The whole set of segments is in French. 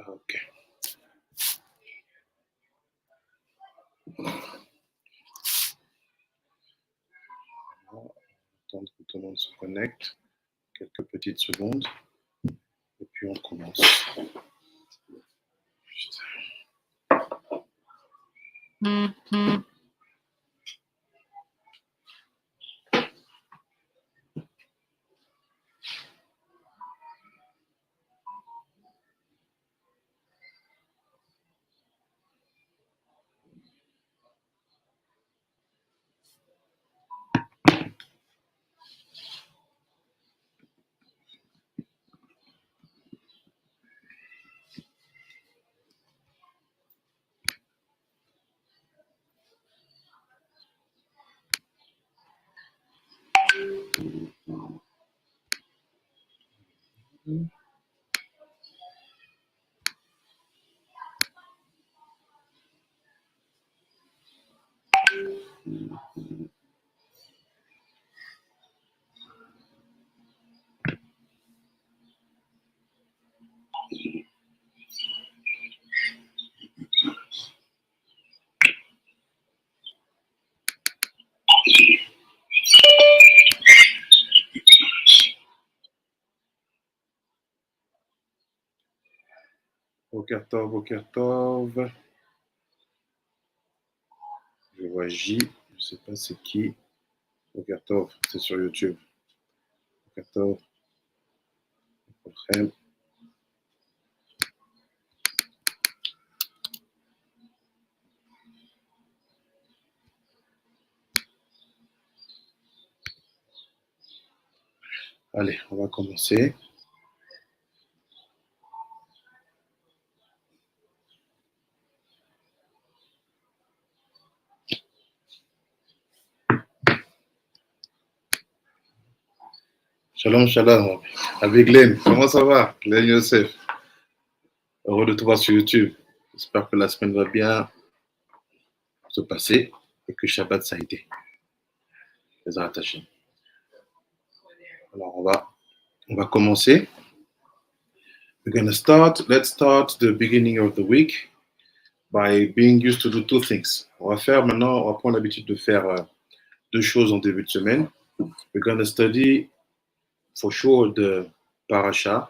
Ok. Attendre que tout le monde se connecte. Quelques petites secondes. Et puis on commence. Boker Tov. Je vois J, je ne sais pas c'est qui. Boker Tov, c'est sur YouTube. Boker Tov. Allez, on va commencer. Shalom, shalom. Avec Glenn, comment ça va? Glenn Youssef. Heureux de te voir sur YouTube. J'espère que la semaine va bien se passer et que Shabbat ça a été. Les attachés. Alors, on va commencer. Let's start the beginning of the week by being used to do two things. On va prendre l'habitude de faire deux choses en début de semaine. We're going to study for sure the parasha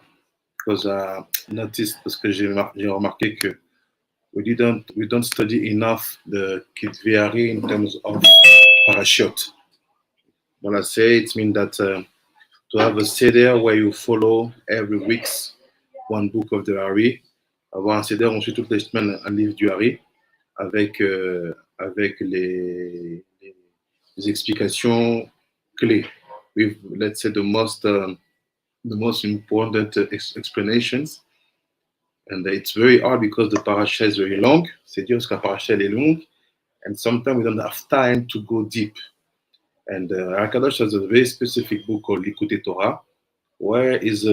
because I noticed, parce que j'ai remarqué que we don't study enough the Kitvei Ari in terms of parashot. When I say it means that to have a seder where you follow every week one book of the Ari, avoir un seder ensuite toutes les semaines un livre du Ari avec les explications clés. With, let's say, the most important explanations. And it's very hard because the parasha is very long. C'est dire que la parasha est longue. And sometimes we don't have time to go deep. And HaKadosh has a very specific book called Likoutei Torah, where is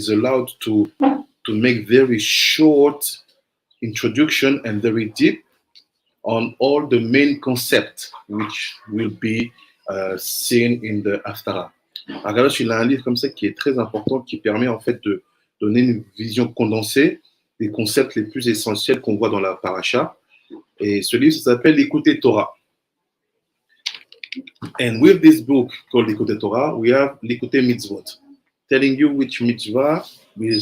allowed to make very short introduction and very deep on all the main concepts which will be seen in the Haftarah. HaKadosh, il a un livre comme ça qui est très important, qui permet en fait de donner une vision condensée des concepts les plus essentiels qu'on voit dans la paracha. Et ce livre, ça s'appelle Likoutei Torah. And with this book called Likoutei Torah, we have Likoutei Mitzvot, telling you which mitzvah we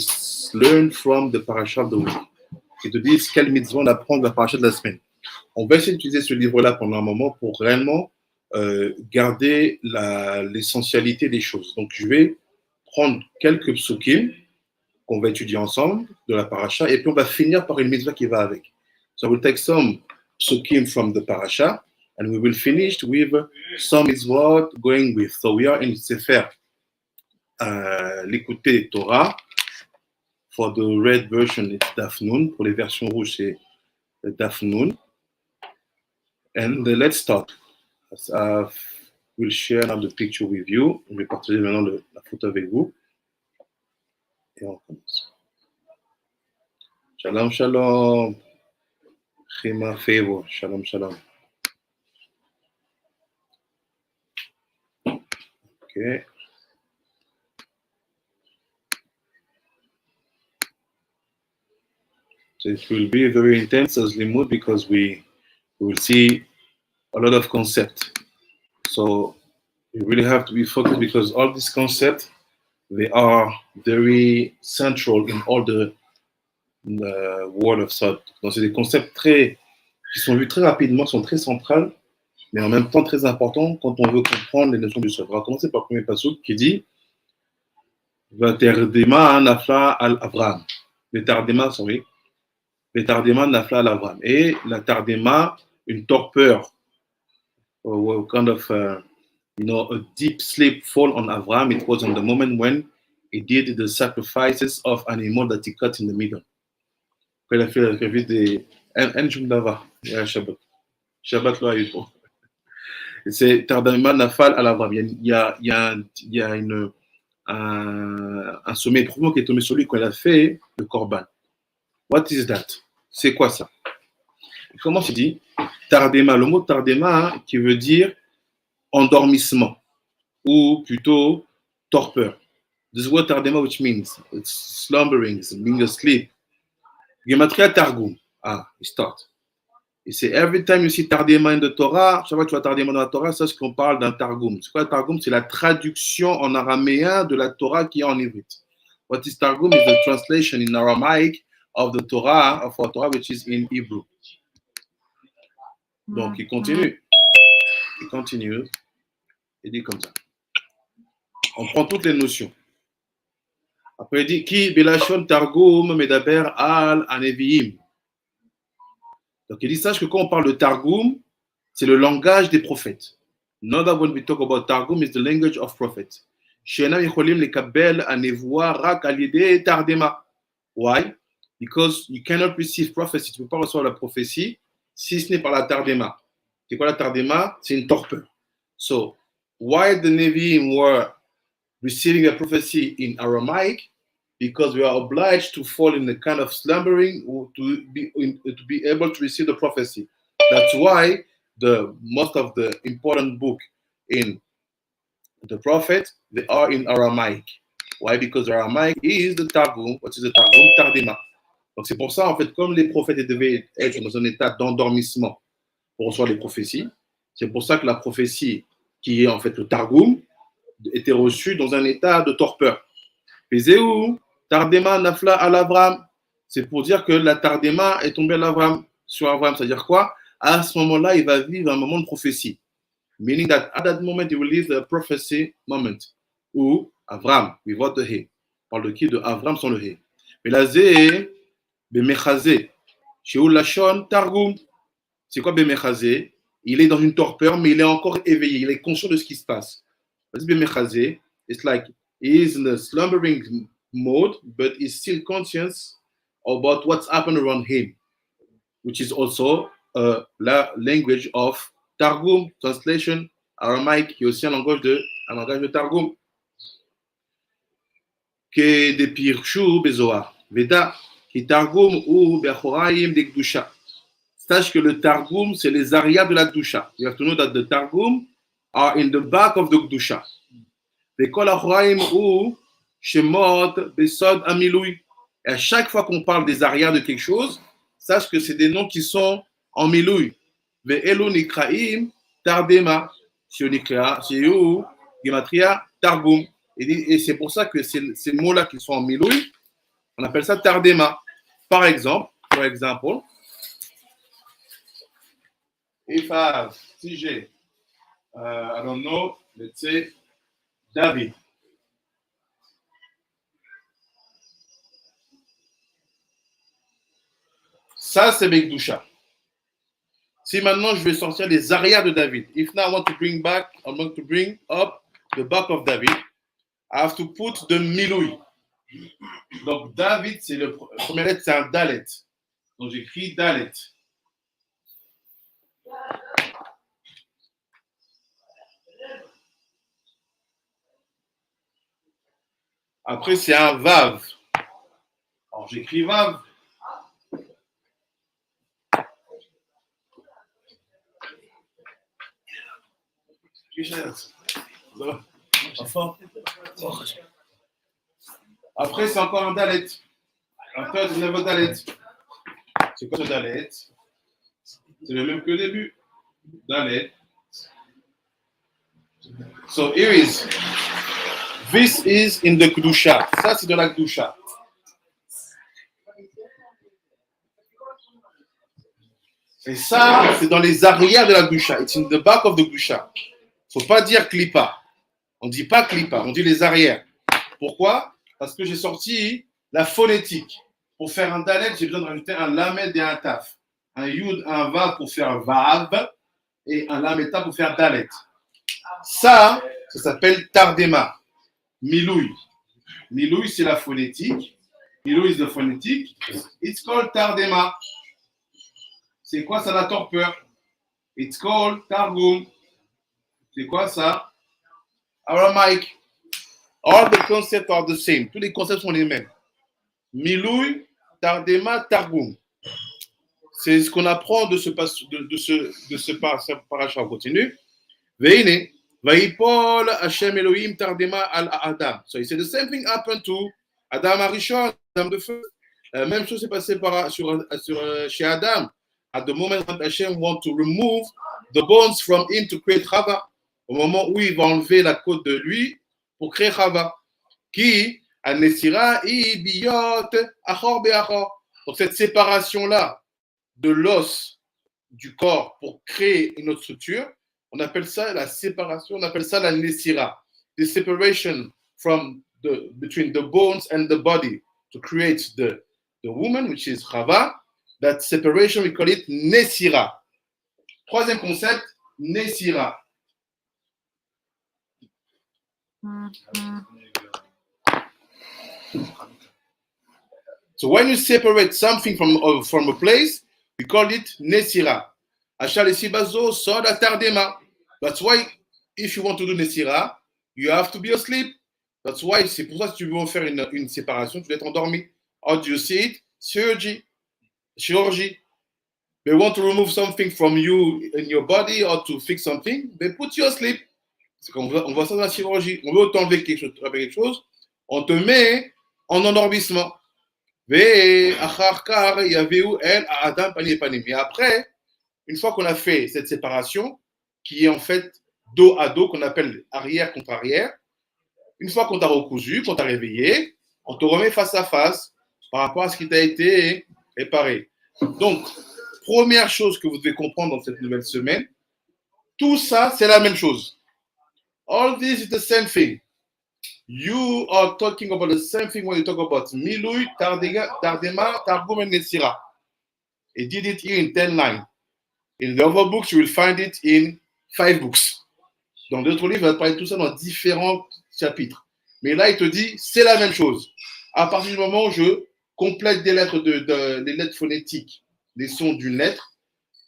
learn from the parasha of the week. Et te disent quelle mitzvah on apprend de la paracha de la semaine. On va essayer d'utiliser ce livre-là pendant un moment pour réellement garder l'essentialité des choses. Donc, je vais prendre quelques psukim qu'on va étudier ensemble de la paracha et puis on va finir par une mitzvah qui va avec. So we'll take some psukim from the parasha and we will finish with some mitzvot going with. So we are in Sefer Likoutei Torah. For the red version, it's Daf Nun. Pour les versions rouges, c'est Daf Nun. And let's start. We'll share now the picture with you. Je vais partager maintenant la photo avec vous. Et on commence. Shalom, shalom. Chima Fevo. Shalom, shalom. Okay. So it will be very intense as limud because we will see a lot of concepts. So you really have to be focused because all these concepts, they are very central in all the world of thought. Donc c'est des concepts qui sont vus très rapidement, qui sont très centrales, mais en même temps très importants quand on veut comprendre les notions du sort. On va commencer par le premier passage qui dit Vaterdema nafla al Avram. Les tardema, sorry. Les tardema nafla al Avram. Et la tardema, une torpeur, or kind of a deep sleep fall on Avram. It was on the moment when he did the sacrifices of animal that he cut in the middle. Après, il a fait la revue des Un Jumdava, Shabbat. Shabbat lo a eu bon. C'est tardema nafal al Avram. Il y a un sommet profond qui est tombé sur lui quand il a fait le korban. What is that? C'est quoi ça? Comment se dit tardema? Le mot tardema qui veut dire endormissement ou plutôt torpeur. This word tardema which means it's slumbering, it's being asleep. Gematria targum. Ah, it start. Et c'est every time you see tardema in the Torah, chaque fois que tu vois tardema dans la Torah, sache qu'on parle d'un targum. C'est quoi le targum? C'est la traduction en araméen de la Torah qui est en ivrite. What is targum is the translation in Aramaic of the Torah, of our Torah, which is in Hebrew. Donc, il continue. Il dit comme ça. On prend toutes les notions. Après, il dit Ki belashon targum medaber al aneviim. Donc, il dit sache que quand on parle de targum, c'est le langage des prophètes. Not that when we talk about targum, is the language of prophets. She'enam yicholim lekabel anevoa rak al yedei tardema. Why? Because you cannot receive prophecy. Tu ne peux pas recevoir la prophétie si ce n'est par la tardema. C'est quoi la tardema? C'est une torpeur. So, why the Nevi'im were receiving a prophecy in Aramaic? Because we are obliged to fall in a kind of slumbering to be able to receive the prophecy. That's why most of the important book in the prophet, they are in Aramaic. Why? Because Aramaic is the Targum, which is the Targum Tardema. Donc c'est pour ça, en fait, comme les prophètes devaient être dans un état d'endormissement pour recevoir les prophéties, c'est pour ça que la prophétie, qui est en fait le Targum, était reçue dans un état de torpeur. Pézéou, Tardema Nafla al Avram. C'est pour dire que la Tardema est tombée sur Avram. C'est-à-dire quoi? À ce moment-là, il va vivre un moment de prophétie. Meaning that at that moment, he will live the prophecy moment. Où Avram, we vote the he. Parle de qui? De Avram sans le he. Mais la zé, Bemechazé, Sheou Lachon, Targum. C'est quoi Bemechazé? Il est dans une torpeur, mais il est encore éveillé. Il est conscient de ce qui se passe. Bemechazé, it's like he is in a slumbering mode, but he's still conscious about what's happened around him, which is also la language of Targum, translation Aramaic, qui est aussi un langage de Targum. Que de Pirshu Bezoar, Veda, qui Targum ou Bechoraim de Gdusha. Sache que le Targum, c'est les arias de la Gdusha. You have to know that the Targum are in the back of the Gdusha. Vekol Achoraim ou Shemot Besod Amiloui. Et à chaque fois qu'on parle des arias de quelque chose, sache que c'est des noms qui sont en milouï. Ve'elu nikraim tardema. Shiu gematria targum. Et c'est pour ça que ces mots-là qui sont en milouï, on appelle ça tardema. Par exemple, si j'ai, I don't know, let's say, David. Ça, c'est Bekdusha. Si maintenant je vais sortir les arias de David, if now I want to bring up the back of David, I have to put the Miloui. Donc David, c'est le premier lettre, c'est un Dalet. Donc j'écris Dalet. Après, c'est un Vav. Alors j'écris Vav. Après, c'est encore un Dalet. Un third level Dalet. C'est quoi ce Dalet? C'est le même que le début. Dalet. So here is, this is in the Kedusha. Ça, c'est de la Kedusha. Et ça, c'est dans les arrières de la Kedusha. It's in the back of the Kedusha. Il ne faut pas dire Klippa. On ne dit pas Klippa, on dit les arrières. Pourquoi? Parce que j'ai sorti la phonétique. Pour faire un Dalet, j'ai besoin de rajouter un Lamed et un Taf. Un Yud, un Vav pour faire Vav et un Lameta pour faire Dalet. Ça s'appelle Tardema. Milouï. Milouï, c'est la phonétique. Milouï is the phonétique. It's called Tardema. C'est quoi ça, la torpeur? It's called Targum. C'est quoi ça? Aramaic. All the concepts are the same. Tous les concepts sont les mêmes. Milouï, Tardema, Targum. C'est ce qu'on apprend de ce paracha. On continue. Veine, Vaipol Hashem Elohim Tardema al Adam. So he said the same thing happened to Adam Arishon, Adam de feu. La même chose s'est passée chez Adam. At the moment when Hashem want to remove the bones from him to create Chava, au moment où il va enlever la côte de lui pour créer Chava, qui anesira ibiyot achor beachor. Donc cette séparation-là de l'os du corps pour créer une autre structure, on appelle ça la séparation, on appelle ça la nesira. The separation between the bones and the body to create the woman, which is Chava. That separation, we call it nesira. Troisième concept, nesira. So when you separate something from a place, we call it nesira. Achal esibazo soda tardema. That's why if you want to do nesira, you have to be asleep. That's why c'est pour ça que si tu veux faire une séparation, tu dois être endormi. How do you see it? Chirurgie. They want to remove something from you in your body or to fix something, they put you asleep. On voit ça dans la chirurgie. On veut t'enlever quelque chose, on te met en endormissement. Mais après, une fois qu'on a fait cette séparation, qui est en fait dos à dos, qu'on appelle arrière contre arrière, une fois qu'on t'a recousu, qu'on t'a réveillé, on te remet face à face par rapport à ce qui t'a été réparé. Donc, première chose que vous devez comprendre dans cette nouvelle semaine, tout ça, c'est la même chose. All this is the same thing. You are talking about the same thing when you talk about Milui, Tardema, Targum, and Nesira. He did it here in 10 lines. In the other books, you will find it in 5 books. Dans d'autres livres, il va parler de tout ça dans différents chapitres. Mais là, il te dit, c'est la même chose. À partir du moment où je complète des lettres, des lettres phonétiques, des sons d'une lettre,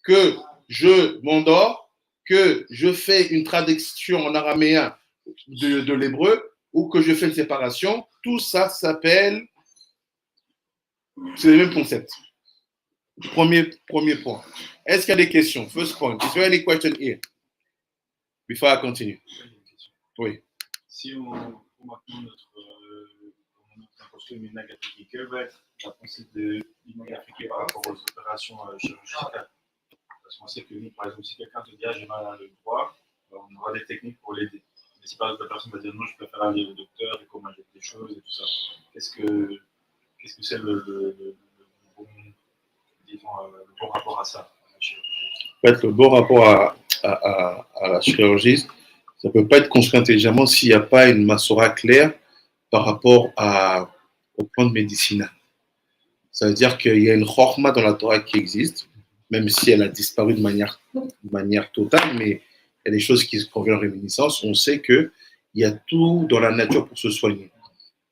que je m'endors, que je fais une traduction en araméen de l'hébreu, ou que je fais une séparation, tout ça s'appelle, c'est le même concept. Premier point. Est-ce qu'il y a des questions? First point. Is there any question here? Before I continue. Oui. Si on maintenant notre costume inagatrique, quelle va être la pensée de l'inagatrique par rapport aux opérations chirurgicales? Parce qu'on sait que nous, par exemple, si quelqu'un te dit j'ai mal à l'œil droit, on aura des techniques pour l'aider. Mais si par exemple la personne va dire non, je préfère aller au docteur et comment injecter des choses et tout ça, qu'est-ce que c'est le bon rapport à ça, à la chirurgie? En fait, le bon rapport à la chirurgie, ça ne peut pas être construit intelligemment s'il n'y a pas une massora claire par rapport au plan de médecine. Ça veut dire qu'il y a une chorma dans la Torah qui existe, même si elle a disparu de manière totale, mais il y a des choses qui conviennent en réminiscence. On sait qu'il y a tout dans la nature pour se soigner.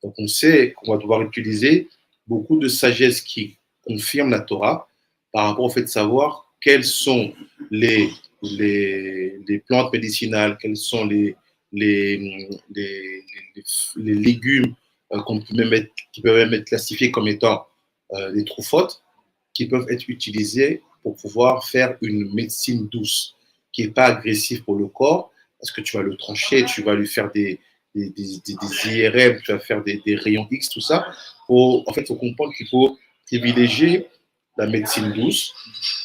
Donc on sait qu'on va devoir utiliser beaucoup de sagesse qui confirme la Torah par rapport au fait de savoir quelles sont les plantes médicinales, quels sont les légumes qui peuvent même être classifiés comme étant des trouphotes, qui peuvent être utilisés pour pouvoir faire une médecine douce, qui n'est pas agressive pour le corps, parce que tu vas le trancher, tu vas lui faire des IRM, tu vas faire des rayons X, tout ça. En fait, il faut comprendre qu'il faut privilégier la médecine douce,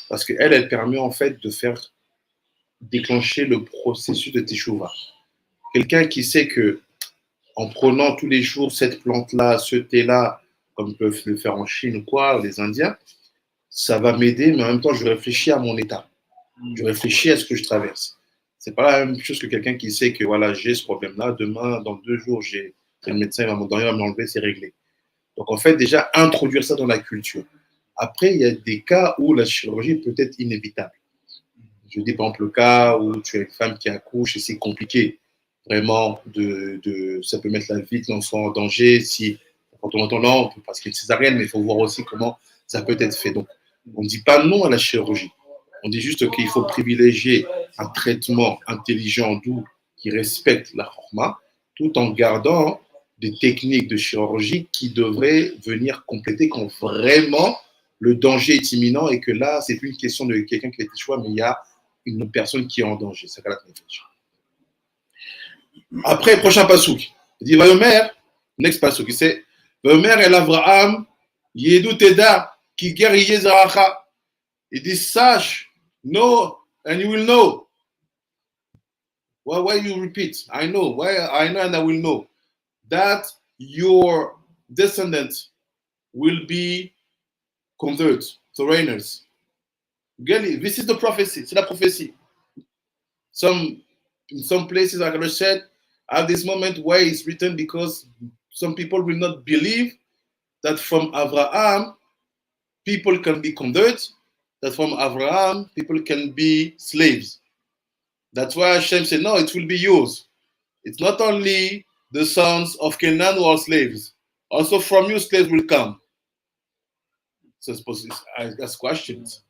parce qu'elle, elle permet en fait de faire déclencher le processus de teshuva. Quelqu'un qui sait que en prenant tous les jours cette plante-là, ce thé-là, comme peuvent le faire en Chine ou quoi, les Indiens, ça va m'aider, mais en même temps, je réfléchis à mon état. Je réfléchis à ce que je traverse. C'est pas la même chose que quelqu'un qui sait que voilà, j'ai ce problème-là, demain, dans 2 jours, le médecin il va m'enlever, c'est réglé. Donc en fait, déjà, introduire ça dans la culture. Après, il y a des cas où la chirurgie peut être inévitable. Je dis par exemple le cas où tu as une femme qui accouche et c'est compliqué. Vraiment, ça peut mettre la vie de l'enfant en danger. Si, quand on entend non, parce qu'il y a une césarienne, mais il faut voir aussi comment ça peut être fait. Donc, on ne dit pas non à la chirurgie. On dit juste qu'il faut privilégier un traitement intelligent, doux, qui respecte la forma, tout en gardant des techniques de chirurgie qui devraient venir compléter quand vraiment le danger est imminent et que là, c'est plus une question de quelqu'un qui a été choisi, mais il y a une personne qui est en danger. C'est la Après, prochain pasouk. Il dit, Vayomer, next pasouk, il dit, Vayomer el Avraham, Yedu Teda, ki ger Yezaracha. Il dit, sache, know, and you will know. Well, why you repeat? I know, I know and I will know that your descendants will be converted, foreigners. This is the prophecy. C'est la prophétie. In some places, like I said, at this moment where it's written because some people will not believe that from Abraham, people can be converted, that from Abraham, people can be slaves. That's why Hashem said, no, it will be yours. It's not only the sons of Canaan who are slaves. Also from you, slaves will come. So I ask questions.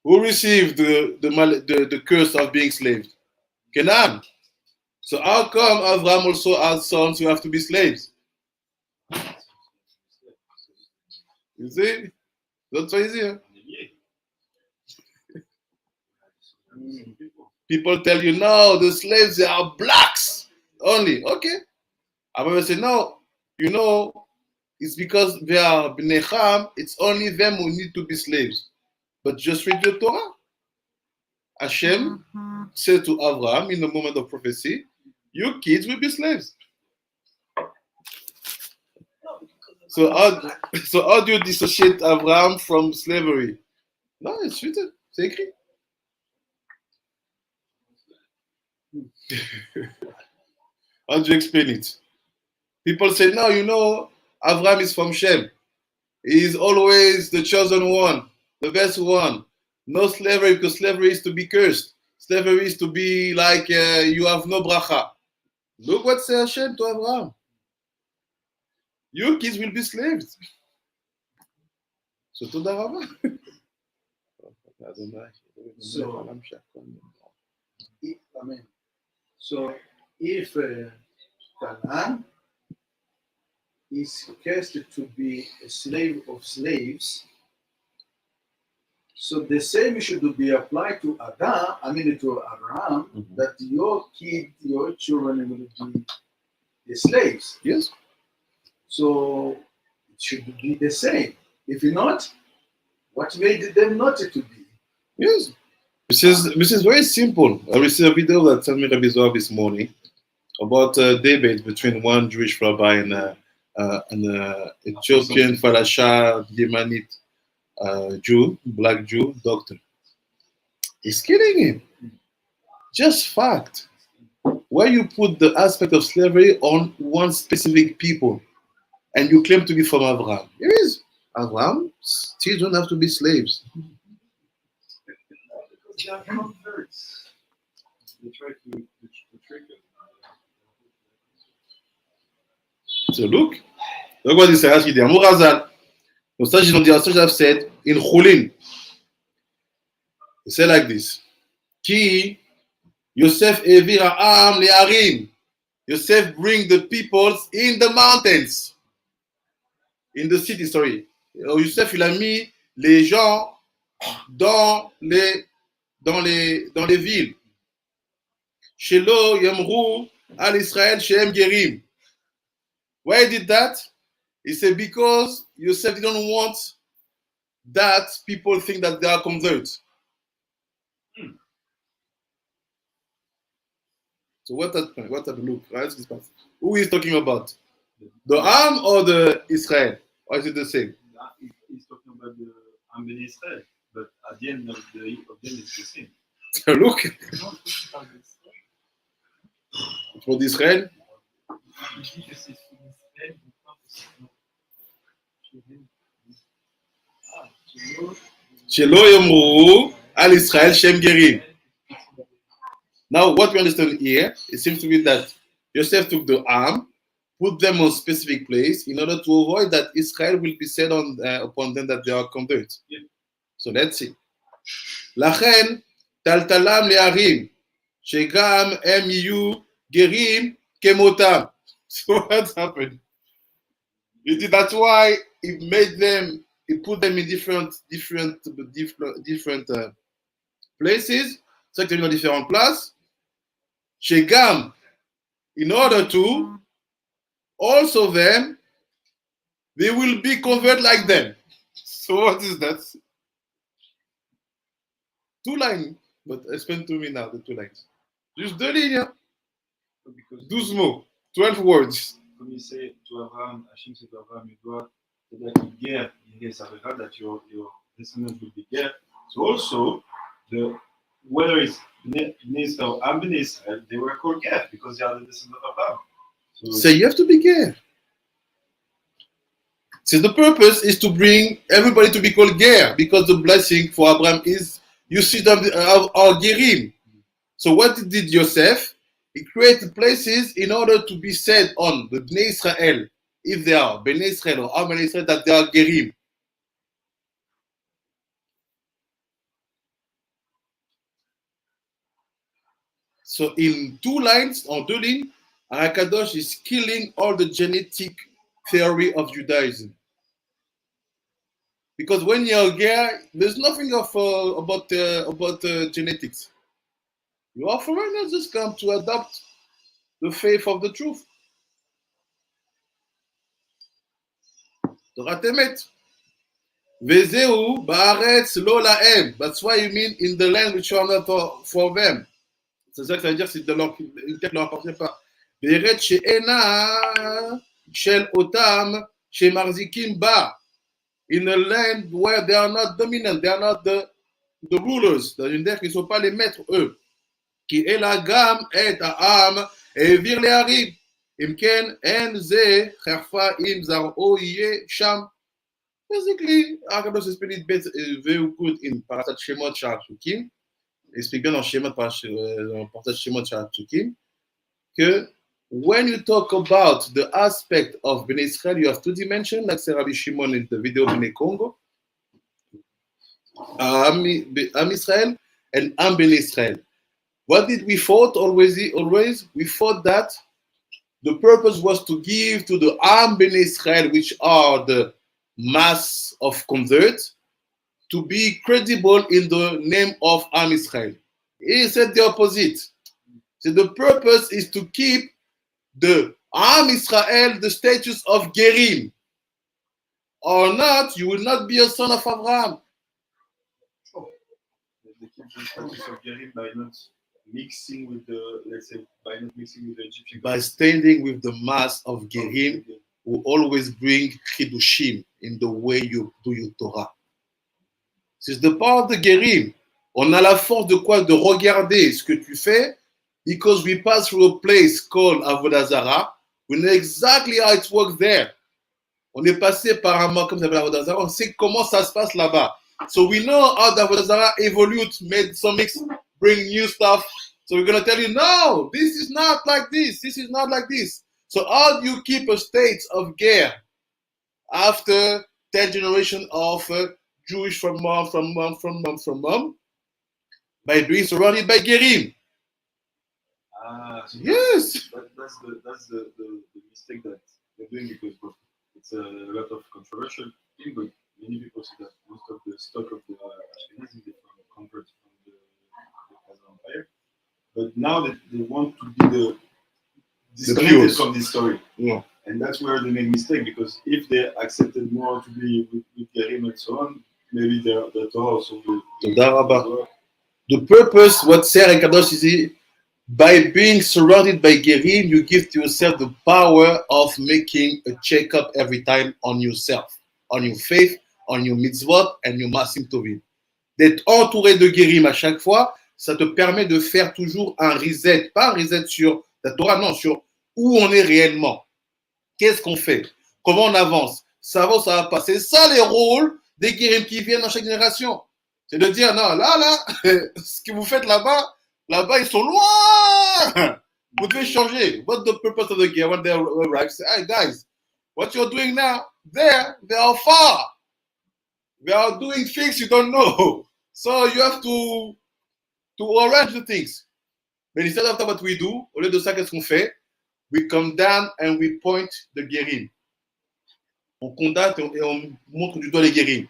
Who received the curse of being slaves? Canaan. So how come Abraham also has sons who have to be slaves? You see? That's why easy. People tell you, no, the slaves, they are blacks only. Okay. Abraham say, no, you know, it's because they are Bnei Ham, it's only them who need to be slaves. But just read the Torah. Hashem said to Abraham in the moment of prophecy, your kids will be slaves. So how do you dissociate Abraham from slavery? No, it's written. C'est écrit. How do you explain it? People say, no, you know, Abraham is from Shem. He is always the chosen one, the best one. No slavery, because slavery is to be cursed. Slavery is to be like you have no bracha. Look what says Hashem to Abraham. Your kids will be slaves. So to So if Canaan is cursed to be a slave of slaves, so the same should be applied to to Abraham, that your children will be the slaves. Yes. So it should be the same. If not, what made them not to be? Yes. This is very simple. I received a video that sent me Rabbi Zohar this morning about a debate between one Jewish rabbi and an Ethiopian Falasha Yemenite Jew, black Jew, doctor. He's killing him. Just fact. Where you put the aspect of slavery on one specific people and you claim to be from Abraham. Here is Abraham, still don't have to be slaves. They are converts. They try to trick them. So look what he says. He dit Amurazal. So such I've said in Chulin. He said like this. Ki Yosef Evir Ha'am Le'arim. Yosef bring the peoples in the mountains. In the city, sorry. Yosef il a mis les gens dans les villes. Shelo Yamru al Israël Shem Gerim. Why he did that? He said because Yosef didn't want that people think that they are converts. So what have a look? Right? Who is talking about? The Am or the Israel? Or is it the same? He's talking about the Am Ben Israel, but at the end of them it's the same. So look. For Israel? Shelo Yomru Al Israel Shem Gerim. Now, what we understand here, it seems to be that Joseph took the arm, put them on specific place in order to avoid that Israel will be said upon them that they are converts. Yeah. So let's see. Lachen taltalam le'arim shegam em yiyu gerim kemotam. So what happened? That's why he made them. He put them in different places. C'est que dans différentes places. Shegam, in order to also them, they will be converted like them. So what is that? 2 lines. But explain to me now the 2 lines. Juste 2 lignes. 12 mots. 12 words. Comme il sait, to Abraham, Hashim said to Abraham, c'est-à-dire qu'il guerre, il s'avérera that your descendants will be guerre. So also, whether it's Israel or Am Ben Israel, they were called guerre because they are the descendants of Abraham. So you have to be guerre. So the purpose is to bring everybody to be called guerre because the blessing for Abraham is you see them are gerim. So what did Joseph? He created places in order to be said on the Bnei Israel, if they are Bnei Israel or Am Ben Israel, that they are gerim. So in 2 lines, on 2 lignes, HaKadosh is killing all the genetic theory of Judaism. Because when you're guerre, there's nothing about genetics. You are foreigners just come to adopt the faith of the truth. Torah Temet. Vezeu ba'aretz lo la'em. That's why you mean in the land which are not for them. C'est ça que ça veut dire, c'est de leur leur appartient pas. Ve'eretz she'ena shel otam she'marzikim ba. In a land where they are not dominant, they are not the rulers, dans une terre qui ne sont pas les maîtres, eux. Qui est la gamme et העם העביר להרים. אם כן, אין זה חרפה אם זרעו יהיה שם. Basically, HaKadosh explained it very good in Parashat Shemot Sha'ar Psukim. Il explique bien dans Parashat Shemot Sha'ar Psukim que when you talk about the aspect of Bnei Israel, you have 2 dimensions, like Rabbi Shimon in the video Bnei Congo, Am Israel and Am Ben Israel. What did we thought always? We thought that the purpose was to give to the Am Ben Israel, which are the mass of converts, to be credible in the name of Am Israel. He said the opposite. So the purpose is to keep the Am Israel the status of Gerim. Or not, you will not be a son of Abraham. They keep the status of Gerim by not mixing with the, let's say, by not mixing with the Egyptian. By standing with the mass of Gerim, who always bring Chidushim in the way you do your Torah. C'est de part de Gerim. On a la force de quoi? De regarder ce que tu fais, because we pass through a place called Avodah Zarah. We know exactly how it works there. On est passé par un mot comme ça s'appelle Avodah Zarah. On sait comment ça se passe là-bas. So we know how the Avodah Zarah evolved, made some mix, bring new stuff. So we're going to tell you, no, this is not like this. This is not like this. So how do you keep a state of ger after 10 generations of Jewish from mom? By being surrounded by gerim. So Yes. That's the mistake that they're doing, because it's a lot of controversial thing, but many people say that most of the stock of the Ashkenazim they convert from the Khazar Empire. But now they want to be disconnected from this story. Yeah. And that's where they made mistake, because if they accepted more to be with Gerim and so on, Maybe the Torah also. תודה רבה. The purpose, what Sarah HaKadosh is, by being surrounded by Gerim, you give to yourself the power of making a checkup every time on yourself, on your faith, on your mitzvot, and your masim tovim. D'être entouré de Gerim à chaque fois, ça te permet de faire toujours un reset, pas un reset sur la Torah, non, sur où on est réellement. Qu'est-ce qu'on fait? Comment on avance? Ça va, ça va pas. C'est ça les rôles des Gerim qui viennent dans chaque génération. C'est de dire, non, là, ce que vous faites là-bas, ils sont loin. Vous devez changer. What's the purpose of the gear when they arrive? Say, hey, guys, what you're doing now, they are far. They are doing things you don't know. So you have to arrange the things. But instead of what we do, au lieu de ça, qu'est-ce qu'on fait? We come down and we point the gerim. On condamne et on montre du doigt les gerim.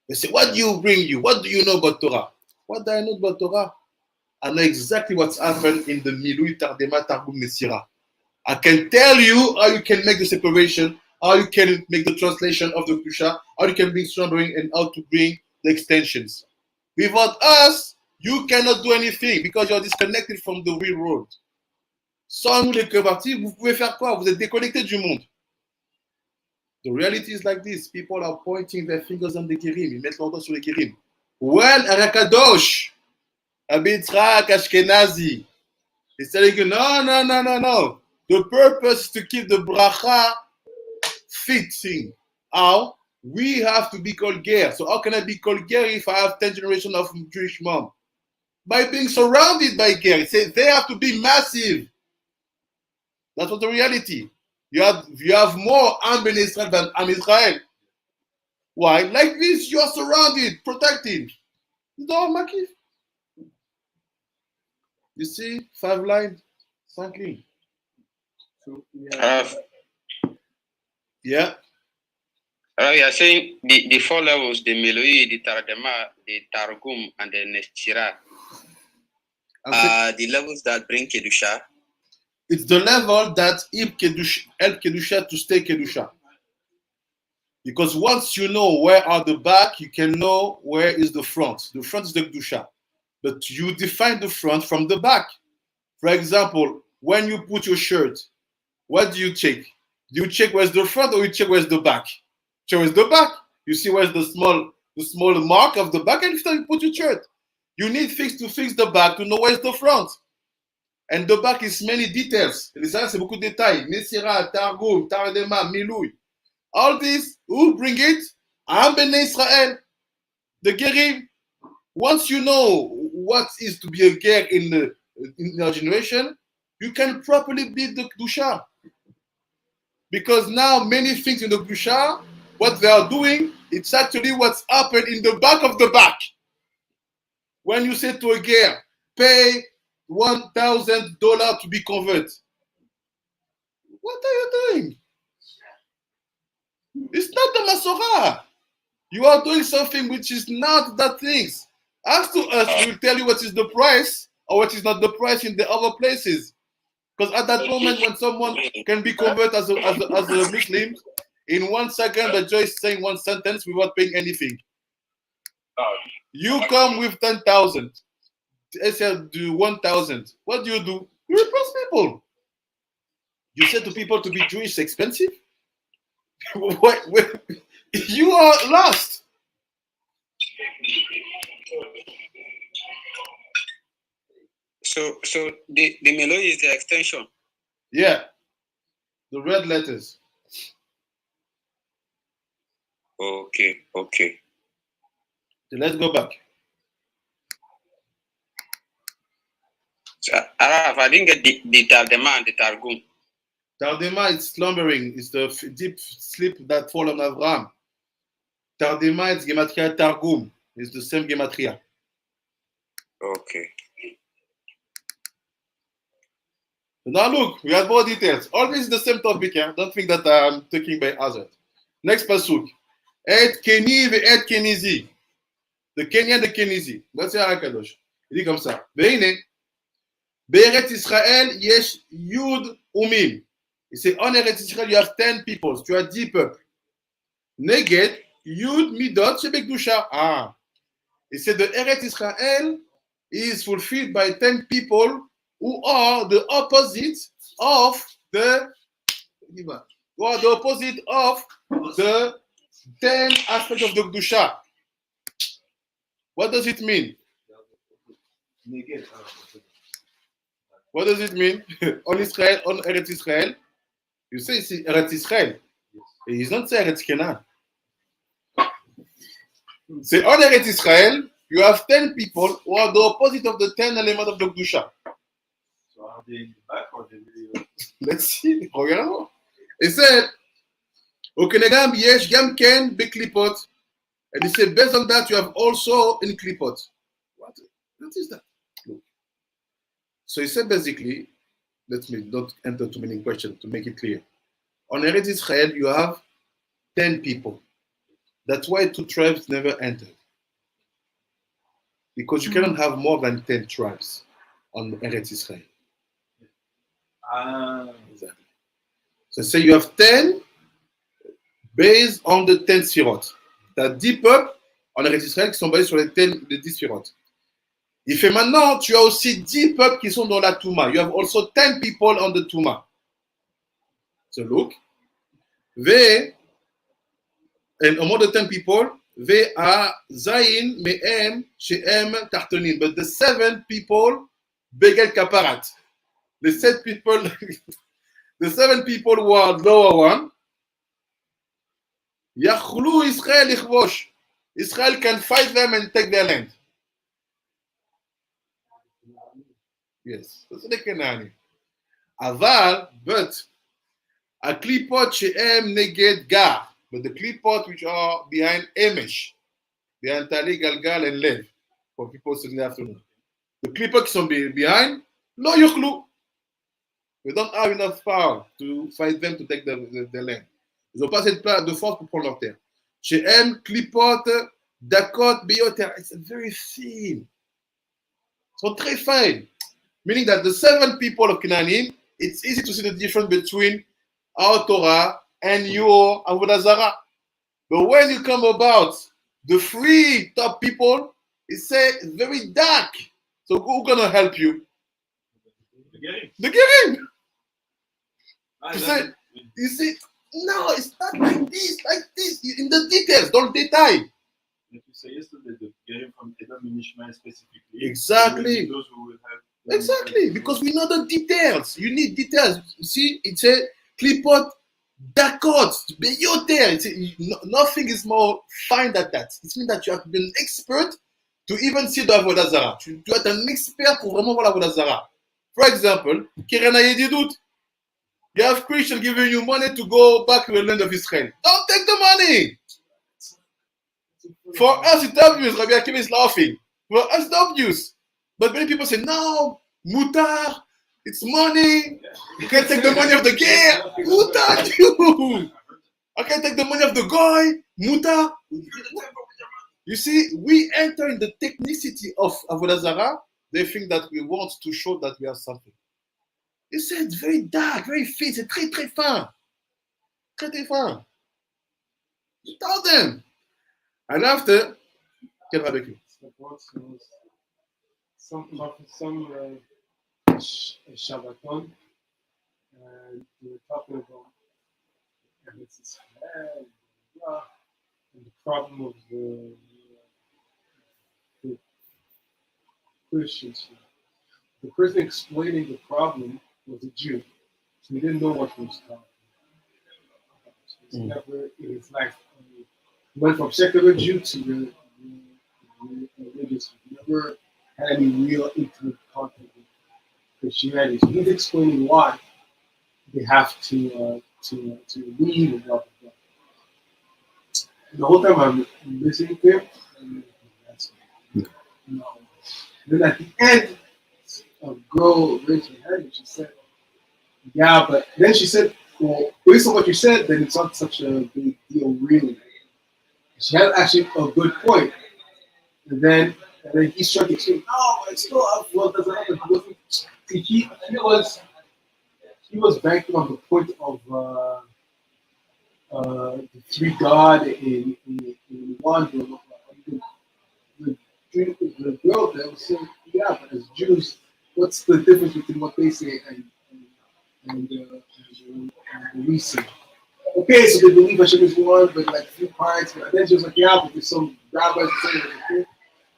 They say, what do you bring you? What do you know about Torah? What do I know about Torah? I know exactly what's happened in the Milui Tardema Targum Nesira. I can tell you how you can make the separation, how you can make the translation of the Kusha, how you can bring surrendering, and how to bring the extensions. Without us, you cannot do anything because you're disconnected from the real world. Sans nous les convertis, vous pouvez faire quoi? Vous êtes déconnecté du monde. The reality is like this. People are pointing their fingers on the Gerim. Ils mettent leurs doigts sur les Gerim. Well, HaKadosh, Abitzrak, Ashkenazi. He's telling you, no. The purpose is to keep the bracha fitting. How? We have to be called ger. So how can I be called ger if I have 10 generations of Jewish mom? By being surrounded by ger. It says they have to be massive. That's what the reality. You have more Am Ben Israel than Am Israel. Why? Like this, you are surrounded, protected. You see, 5 lines, 5 lignes. So, yeah. Yeah. You are saying the 4 levels, the Meloi, the Tardema, the Targum, and the Neshira, are the levels that bring Kedusha. It's the level that help Kedusha to stay Kedusha. Because once you know where are the back, you can know where is the front. The front is the Kedusha. But you define the front from the back. For example, when you put your shirt, what do you check? Do you check where's the front or you check where's the back? Check where's the back. You see where's the small mark of the back, and you put your shirt. You need things to fix the back to know where's the front. And the back is many details. Ça, c'est beaucoup de détails. Nesira, Targum, Tardema, Milui. All this, who bring it? Am Ben Israel. The Gerim. Once you know what is to be a ger in our generation, you can properly build the Kedusha. Because now many things in the Kedusha, what they are doing, it's actually what's happened in the back of the back. When you say to a ger, pay $1,000 to be converted. What are you doing? It's not the Masorah. You are doing something which is not that things. As to us, we will tell you what is the price or what is not the price in the other places. Because at that moment when someone can be converted as a Muslim, in 1 second the judge is saying 1 sentence without paying anything. You come with 10,000. They say do 1,000. What do? You repress people. You say to people to be Jewish is expensive? You are lost. So the Meloi is the extension. Yeah. The red letters. Okay. So let's go back. So, Araf, I didn't get the Tardema and the Targum. Tardema is slumbering. It's the deep sleep that fall on Abraham. Tardema is Gematria Targum. It's the same Gematria. Okay. Now look, we have more details. All this is the same topic. Don't think that I'm taking by others. Next pasuk. Et Keni ve et Kenizi. The Kenyan, the Kenizi. Let's say HaKadosh. Il dit comme ça. Veine. Be'eret Israël yesh Yud Umim. Il say on Eretz Israël you have 10 peoples. Tu as 10 peuples. Neged Yud Midot Shebekdusha. Ah. He said the Eretz Israel is fulfilled by 10 people who are the opposite of the 10 aspects of the Kedusha. What does it mean? What does it mean? On Israel, on Eretz Israel. You say it's Eretz Israel. He's not saying Eretz Canaan. Say on Eretz Israel, you have 10 people who are the opposite of the 10 elements of the Kedusha. So are they in the back or they? Let's see. Regardons. He said, "Okenegam yesh gam ken beklipot." And he said, based on that, you have also in klipot. What is that? Look. So he said basically, let me not enter too many questions to make it clear. On Eretz Israel, you have 10 people. That's why 2 tribes never entered. Because you cannot have more than 10 tribes on Eretz Israel. Exactly. So say you have 10 based on the 10 Sphirot. Tu as 10 peuples en Eretz Israël qui sont basés sur les 10 Sphirot. Il fait maintenant, tu as aussi 10 peuples qui sont dans la Touma. You have also 10 people on the Touma. So look. And among the 10 people, Zayin me'em she'em tartonim. But the 7 people, begel kaparat. The 7 people, the 7 people who are lower one, Yachlu Israel ichvosh. Israel can fight them and take their land. Yes, that's the Kenani. Aval, but a klipot she'em neged gar. But the klipot which are behind Emesh, behind Tali, Galgal, and Lev, for people sitting in the afternoon. The klipot qui sont behind, lo yuchlu. We don't have enough power to fight them to take the land. Ils n'ont pas assez de force pour prendre leur terre. She'em klipot dakot biyoter. It's very thin. So très fine. Meaning that the 7 people of Canaanim, it's easy to see the difference between our Torah and your Avodah Zarah. But when you come about the 3 top people, it's very dark. So who's going to help you? The Gerim. You see, no, it's not like this, in the details, dans le détail. Like you say yesterday, the Gerim from Edom and Ishmael specifically. Exactly. Those who will help. Exactly, because we know the details. You need details. You see, it's a klipot dakot, beyoter. Nothing is more fine than that. It means that you have been expert to even see the Avodah Zarah. Tu dois être un expert pour vraiment voir l'Avodah Zarah. For example, Keren Hayedidut. You have Christians giving you money to go back to the land of Israel. Don't take the money. For us, it's obvious. Rabbi Akiva is laughing. For us, it's obvious. But many people say, no, mutar, it's money. You can't take the money of the ger. Mutar, you. I can't take the money of the guy. Mutar. You see, we enter in the technicity of Avodah Zarah. They think that we want to show that we are something. You say it's very dark, very thin. C'est très, très fin. Très, très fin. You tell them. And after, quel barbecue? Some Shabbaton, and we were talking about Eretz Israel, and the problem of the Christians. The person explaining the problem was a Jew, so he didn't know what he was talking about. So never in his life, he went from secular Jew to the religious. He never had any real intimate contact with Christianity. So he's explaining why they have to leave and blah blah blah. And the whole time I'm listening to him, I'm like, that's no. Then at the end, a girl raised her hand and she said, yeah, but then she said, well, based on what you said, then it's not such a big deal, really. She had actually a good point. And then he started to explain, no, I still have what doesn't happen. He was banking on the point of the 3 God in one girl. The girl there was saying, yeah, but as Jews, what's the difference between what they say and we say? Okay, so they believe Hashem is one, but like few parts. And then she was like, yeah, but there's some rabbis saying it.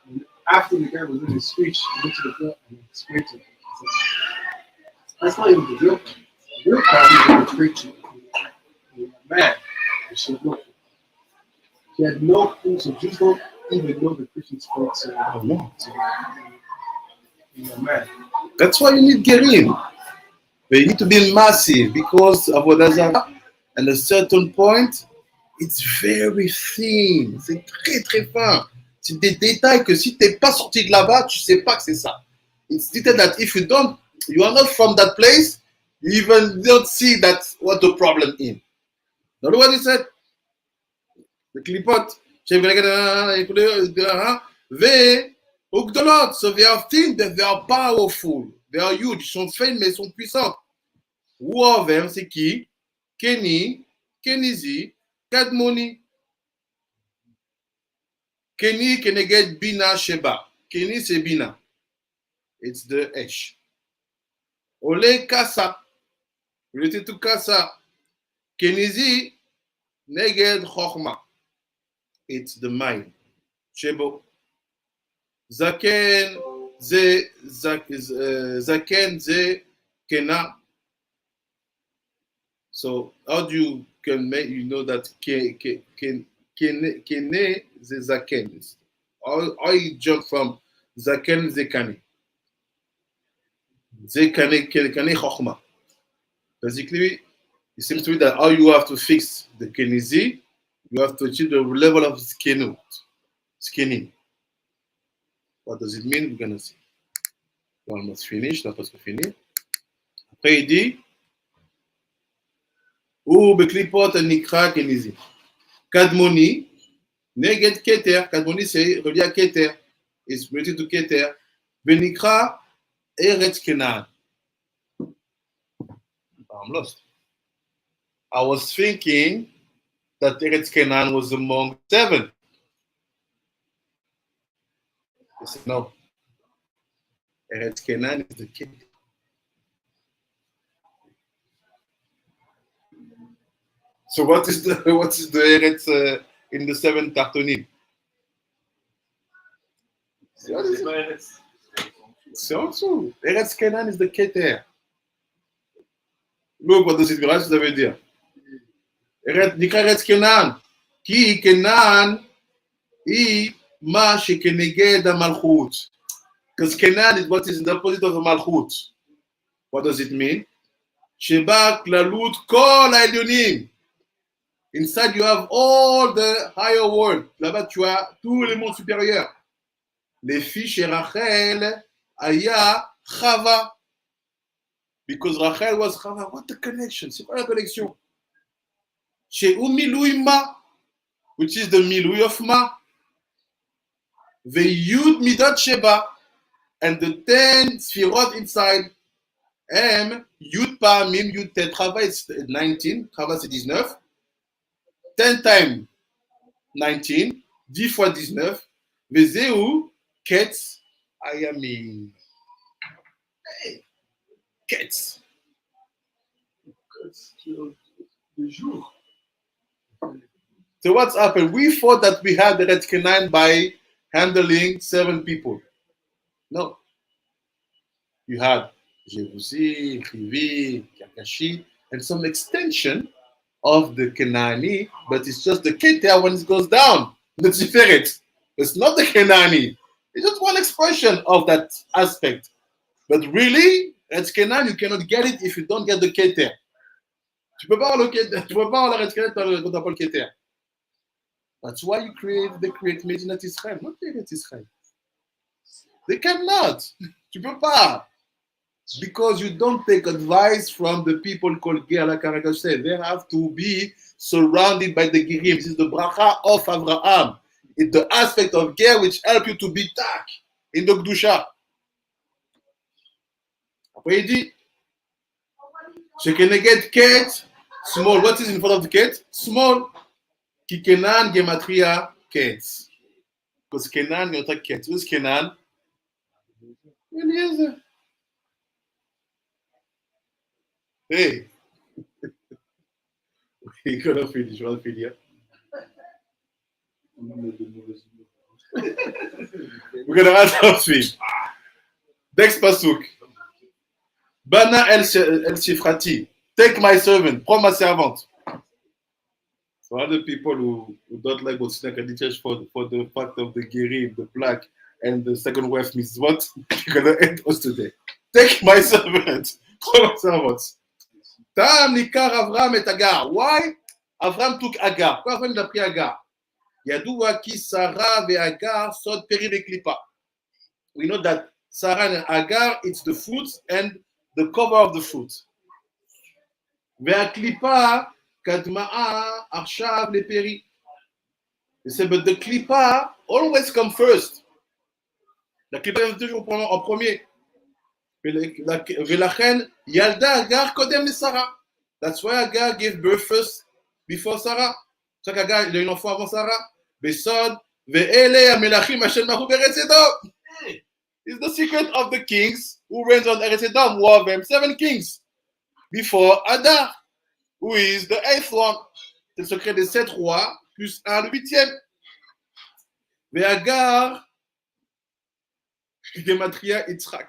And after the guy was in his speech, he went to the girl and explained to her. That's not even the real problem. The real problem is the preaching. Man, she had no clue, so Jews don't even know the Christian spoke to man. That's why you need Gerim. But you need to be massive because Avodah Zarah, at a certain point, it's very thin. C'est très très fin. C'est des détails que si tu n'es pas sorti de là-bas, tu ne sais pas que c'est ça. It's stated that if you are not from that place, you even don't see that what the problem is. You know what he said? The klipot. So they are thin, they are powerful. They are huge. Ils sont fins, mais ils sont puissants. Ouavem, c'est qui? Kenny, Kenizi, Kadmoni. Kenny, Keneged, Bina, Sheba. Kenny, c'est Bina. It's the H. Ole, Kasa. Related to Kasa. Kenizi, Neged, Chochma. It's the mind. Shebo. Zaken, ze, Kena. So how do you can make that kene ze zaken? How you jump from zaken zekane? Zekane kene chokhma. Basically, it seems to me that how you have to fix the kenezi, you have to achieve the level of skinning. What does it mean? We're gonna see. We're almost finished. Not supposed to finish. Après il dit. Ou beklipot nikra kenizi. Kadmoni, neged keter. Kadmoni c'est relié à keter. It's related to keter. Benikra eretz kenan. I'm lost. I was thinking that Eretz Kenan was among 7. I said no. Eretz Kenan is the king. So what is the Eretz in the 7 Tartonim? C'est en dessous. Eretz Kenan is the Keter. Look what does it mean? Ça veut dire. Nikra Eretz Kenan. Ki Kenan I ma shekeneged malchut. Because Kenan is what is in the opposite of the malchut. What does it mean? Sheba klalut kol ha'elyonim. Inside you have all the higher world. Là-bas tu as tous les mondes supérieurs. Les filles chez Rachel aya Chava. Because Rachel was Chava. What the connection? C'est quoi la connexion? Chez Umilui Ma, which is the Milui of Ma. The Yud Midat Sheba, and the 10 Sfirot inside. M, Yud Pa, Mim, Yud Tet, Chava is 19, Chava c'est 19. 10 times 19, 10 fois 19. Vezeu, Ketz, Ayamim. Hey, Ketz. Le jour. So what's happened? We thought that we had the Eretz Kenan by handling 7 people. No. You had Jevusi, Chivi, Kakashi, and some extension of the Kenani, but it's just the Keter when it goes down. That's different. It's not the Kenani. It's just one expression of that aspect. But really, Eretz Kenan, you cannot get it if you don't get the Keter. Tu peux pas avoir le Keter. Tu peux pas avoir le Eretz Kenan quand t'as pas le Keter. That's why you create Medinat Israel, not Eretz Israel. They cannot. Tu peux pas. Because you don't take advice from the people called Ger, like HaKadosh said. They have to be surrounded by the Gerim. This is the bracha of Abraham. It's the aspect of Ger which help you to be tak in the Kedusha. Après il dit, Shekeneged Ket, small. What is in front of the Ket? Small. Kikenan Gematria kids. Because Kenan got a kid. Who's Kenan? Eliezer. Hey. He could have finished. One video. We're gonna add ensuite. Next pasuk. Bana el Shifrati. Take my servant. Prends ma servante. So other people who don't like what's like a church for the fact of the Gerim, the black, and the second wife Mitzvot, you're gonna end us today. Take my servant. Prends ma servante. Tam nikar Avram et Agar. Why? Avram took Agar. Pourquoi Avram a pris Agar? Yadoua ki Sarah ve Agar sod peri ve klipa. We know that Sarah and Agar, it's the fruit and the cover of the fruit. Ve klipa kadma'a arshav le peri. They say, but the klipa always come first. La klipa est toujours en premier. Velachen yalda Agar kodem le Sarah. That's why Agar gave birth first before Sarah. Chaque Agar, il a une enfant avant Sarah. Besod ve'ele amelachim asher mahu beretz Edom. It's the secret of the kings who reigns on Eretz Edom. Who of them 7 kings before Adar, who is the 8th one. C'est le secret des 7 rois plus 1 le 8e. Ve'agar gematria Yitzhak.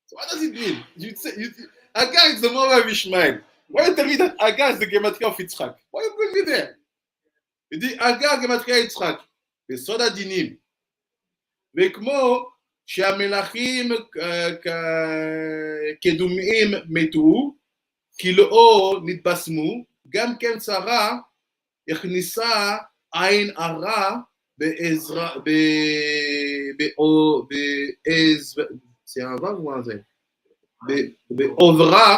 So what does it mean? Agar is the mother of Ishmael. Why you tell me that Agar is the gematria of Yitzhak? Why you bring me there? Il dit Agar gematria Yitzhak. בסוד הדינים. וכמו שהמלכים קדומים מתו, כלאו נתבשמו, גם כן שרה הכניסה עין הרע בעוברה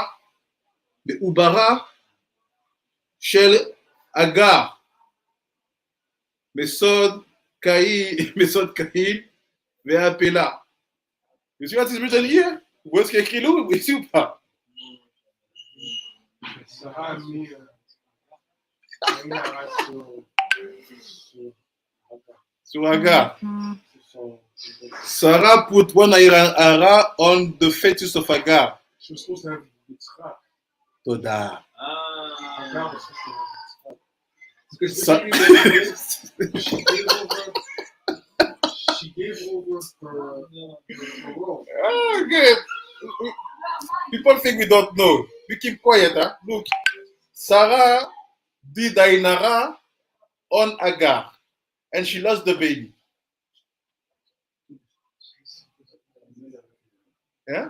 של אגר, מסוד קהיל והפלה. You see what is written here? Où est-ce qu'il y a écrit là? Ici ou pas? Sur Agar. Sarah put one Ara on the fetus of Agar. She was supposed to have Yitzhak. Toda. Agar was supposed to have Yitzhak. Because she gave over her role. Oh, good. People think we don't know. We keep quiet, huh? Look, Sarah did Ainara on Agar, and she lost the baby. Yeah?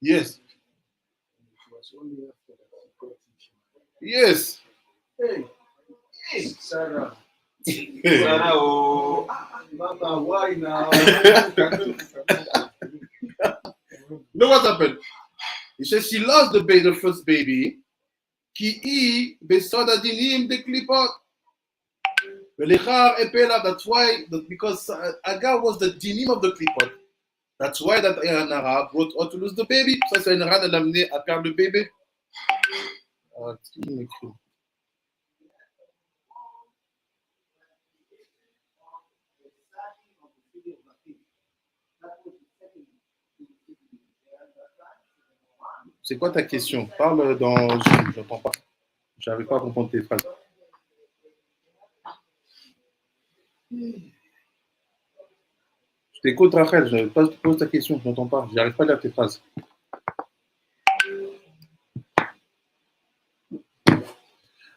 Yes. Yes. Hey, Sarah. Sarah, oh. Mama, why now? Look what happened. He says she lost the first baby. Ki besod adinim de klipot. That's why, because Agar was the dinim of the klipot. That's why that Ainara brought her to lose the baby. Ça, c'est Ainara, elle a amené à perdre le bébé. C'est quoi ta question? Parle dans Zoom, j'entends pas. J'arrive pas à comprendre tes phrases. Je t'écoute, Rachel, je pose ta question, je n'entends pas. J'arrive pas à lire tes phrases.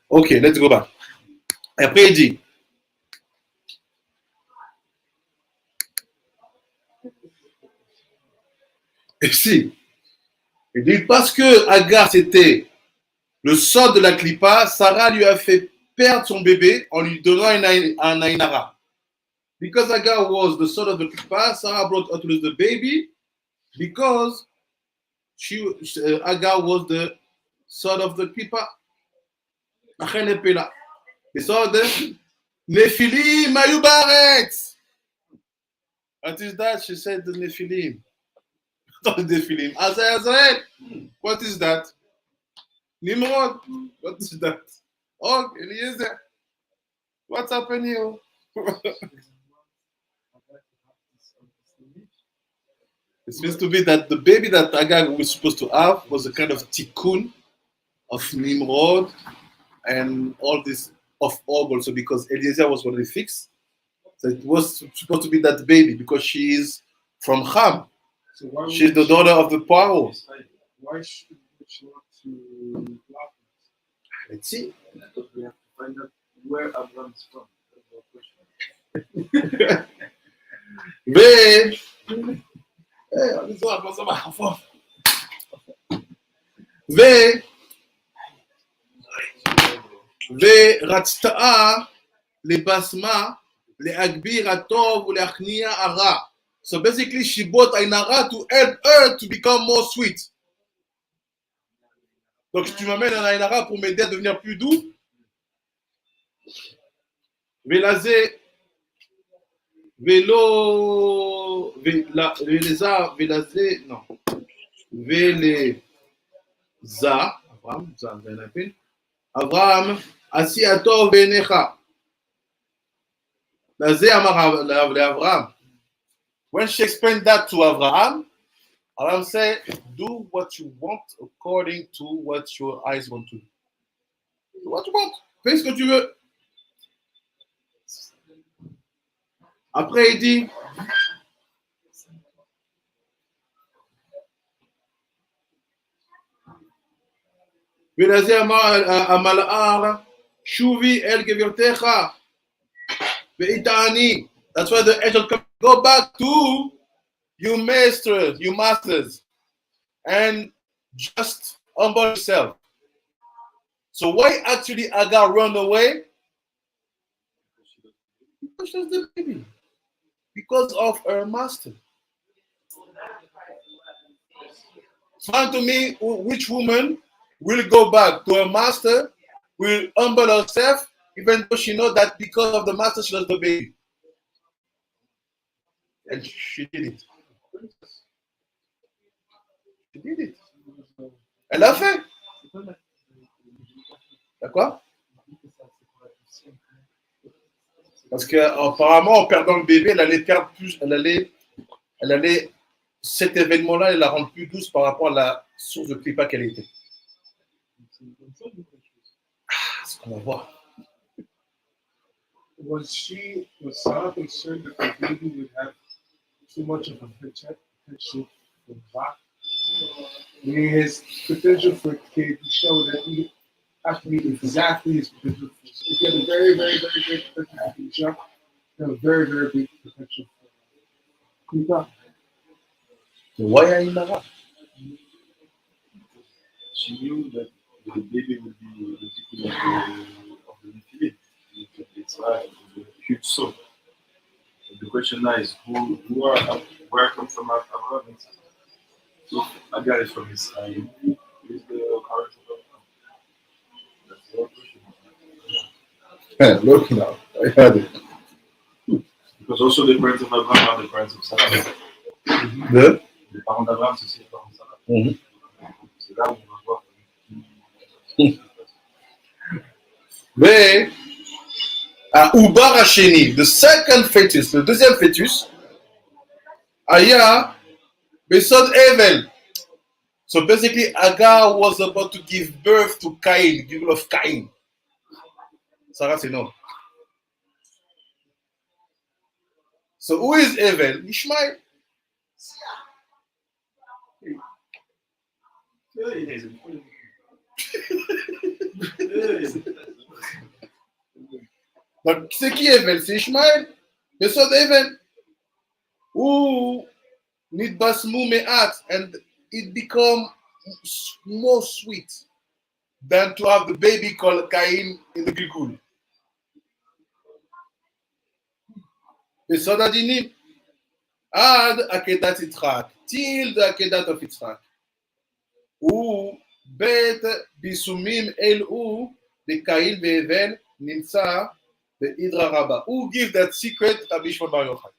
Ok, let's go back. Et après, il dit. Et si, il dit parce que Agar c'était le sort de la clipa, Sarah lui a fait perdre son bébé en lui donnant un Ainara. Because Agar was the son of the klipa, Sarah brought her to lose the baby because Agar was the son of the klipa. Achen epela. Besod Nephilim ayubaret. Until that, she said the Nephilim. Not the Nephilim. Azazel. What is that? Nimrod. What is that? Oh, Eliezer. What's happening here? It seems to be that the baby that Agar was supposed to have was a kind of tikkun of Nimrod and all this of Og also, because Eliezer was already fixed. So it was supposed to be that baby because she is from Ham. So she's the daughter of the Paro. Why should she want to block us? Let's see. Because we have to find out where Abraham is from. That's our question. ורצתה לבשמה להגביר הטוב ולהכניע הרע. So basically she bought a nara to help her to become more sweet. Donc tu m'amènes un nara pour m'aider à devenir plus doux. Eliezer, Vélo, Eliezer, non. Eliezer, Abraham, Asi Atov Benecha. Abraham. When she explained that to Abraham, Abraham said, do what you want according to what your eyes want to do. Do what you want. Fais ce que tu veux. Après, il dit, Eliezer Amal'ar, Shuvi El Gevirtecha, Ve'itani. That's why the angel comes. Go back to your masters, and just humble yourself. So why actually Agar run away? Because she's the baby. Because of her master. Find to me which woman will go back to her master, will humble herself, even though she knows that because of the master she lost the baby. And she did it. She did it. Elle l'a fait. D'accord? Parce qu'apparemment, en perdant le bébé, elle allait perdre plus, elle allait, cet événement-là, elle la rendre plus douce par rapport à la source de clipa qu'elle était. C'est ce qu'on va voir. Was Sarah concerned that the baby would have too much of a potential for Bach? Meaning his potential for Kedusha would have to be exactly his potential. If he had a very, very, very great potential for Kedusha, he had a very, very big potential for Klipa. Why are you not? She knew that the baby would be the tikkun of the Nephilim. It's like a huge soul. The question now is where comes from Abraham? So Agar is from his side. Who is the current of Abraham? That's the question. Look now, I had it. Because also the parents of Abraham are the parents of Sarah. Les parents d'Abraham, c'est aussi les parents de Sarah. C'est là où on va voir. Mais à Ubar Hasheni, the second fetus, le deuxième fœtus, Aya Besod Evel. So basically, Agar was about to give birth to Cain, the people of Cain. Sarah said no. So who is Evel? Ishmael. Donc, c'est qui Evel? C'est Ishmael. Besod Evel. Who need basmu me'at, and it become more sweet than to have the baby called Cain in the Gilgul. Besod Adinim. Ad Akedat Yitzchak, till the Akedat of Yitzchak. Who bet bisumim elu de Cain ve'evel nimsa be'idra rabba. Who give that secret to Rabbi Shimon Bar Yochai?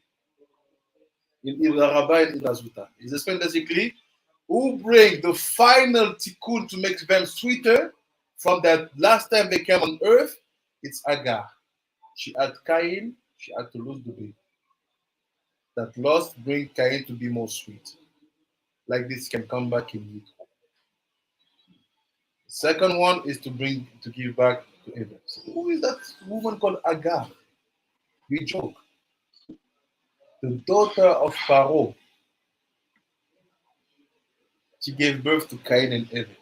in Idaraba and Idazuta. It's explained basically who bring the final tikkun to make them sweeter from that last time they came on earth. It's Agar. She had Cain, she had to lose the baby. That loss bring Cain to be more sweet. Like this can come back in you. The second one is to give back to Abel. So who is that woman called Agar? We joke. The daughter of Pharaoh. She gave birth to Cain and Abel.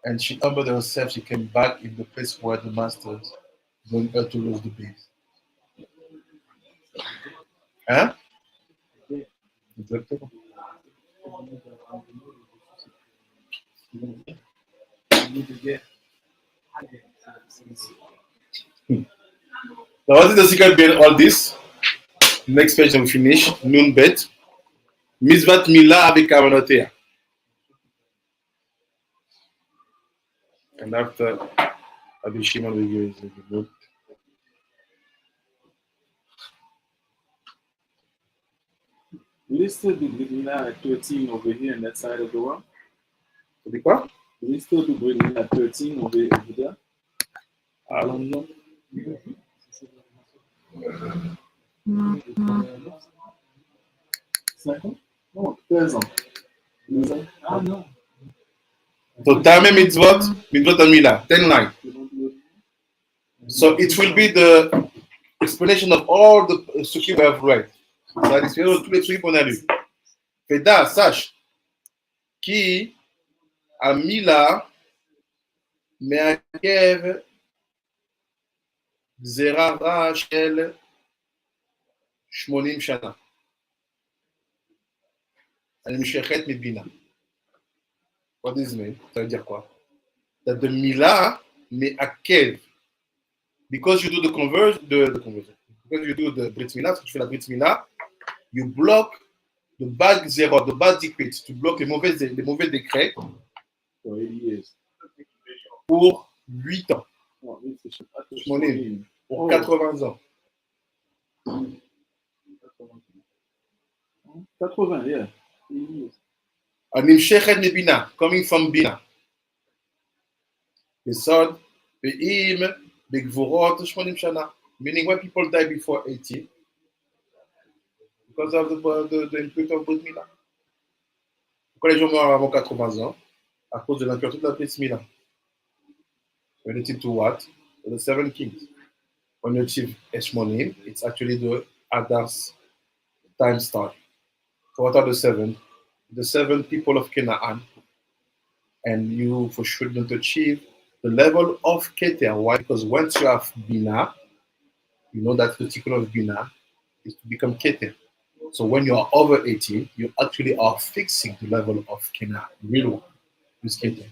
And she humbled herself. She came back in the place where the masters going her to lose the baby. Huh? Exactement. Now, what is the secret behind all this? Next page we finish. Nun bet. Mitzvat milah avec kavanotea. And after Rabbi Shimon will give the note. Do they still do Brit Milah at 13 over here on that side of the world? Tu dis quoi? Do they still do Brit Milah at 13 over there? I don't know. 5 ans? Non, 13 ans. 12 ans? Ah non. So Taamei HaMitsvot and milah, 10-9. So it will be the explanation of all the sukim we have read. Ça va expliquer tous les sukim qu'on a lus. Feda, sache, qui a milah me'akev zerara shel 80 shana. Al-Mishechet Mibina. What does it mean? Ça veut dire quoi? That the milah me'akev, because you do the conversion, because you do the Brit Milah, so tu fais la Brit Milah, you block the bad zero, the bad decrets, tu bloques les mauvais décrets For 80 years. pour 8 ans. Oh, Pour 80 ans. 80, yeah. 80 years. Anim Shechet Nebina, coming from Bina. The sword, the im, the gvorot, 80 shana. Meaning when people die before 80, because of the imputation of Brit Milah. Pourquoi les gens meurent avant 80 ans? À cause de l'impureté de la Brit Milah. Related to what? The 7 kings. When you achieve Eshmonim, it's actually the Adar's time start. So what are the 7? The 7 people of Canaan. And you for sure don't achieve the level of Keter. Why? Because once you have Bina, you know that the tikkun of Bina is to become Keter. So when you are over 80, you actually are fixing the level of Canaan, real one, with Keter.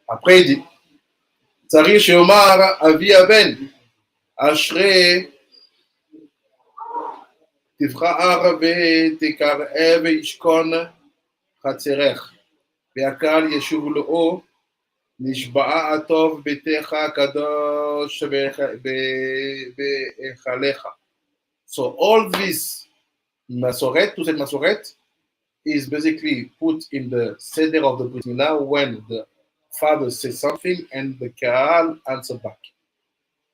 Après, il dit, Tzari Sheomar Avi Aben, Ashre Tifra'ar Ve'tekar Ishkon Chatzerech, Ve'akal Yeshuv Lo'o, Nishba'a Atov Betecha Kadosh Be'echalecha. So all this Masoret, to say Masoret, is basically put in the Seder of the Brit Milah when the father says something and the Kahal answer back.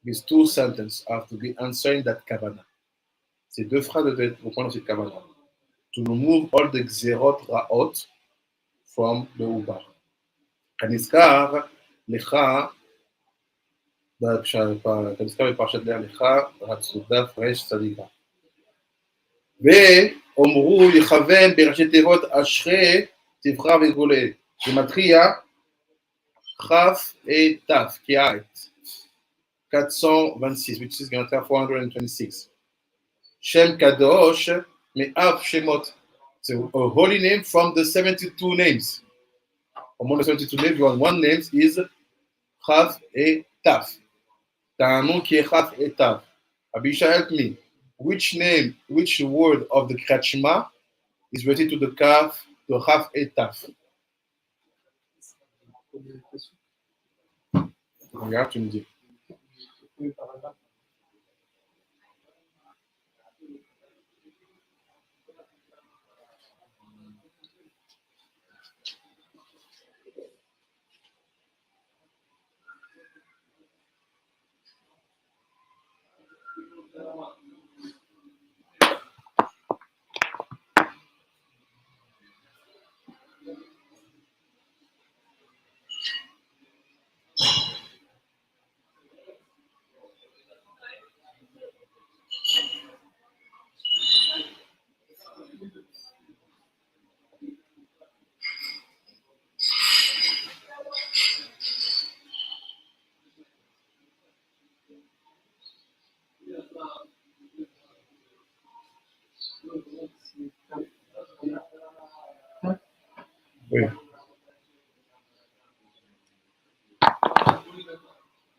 These 2 sentences have to be answering that Kavanah. Ces 2 phrases doivent être reprendre cette Kavanah. To remove all the Xerot Ra'ot from the Ubar. Kaniskar, Lecha, כנזכר בפרשת לך, רצודה פרש צדיקה. ואומרו יכוון בראשי תיבות אשרי תבחר וגולה. גמטריה כף תף, קיאת. 426, which is Gematria 426. Shem Kadosh, Me'av Shemot. So a holy name from the 72 names. Among the 72 names, one name is Chav et Taf. T'as un nom qui est Chav et Taf. Abisha, help me. Which word of the Kriyat is related to the Kaf, the Chav et Taf? Regarde, tu me dis.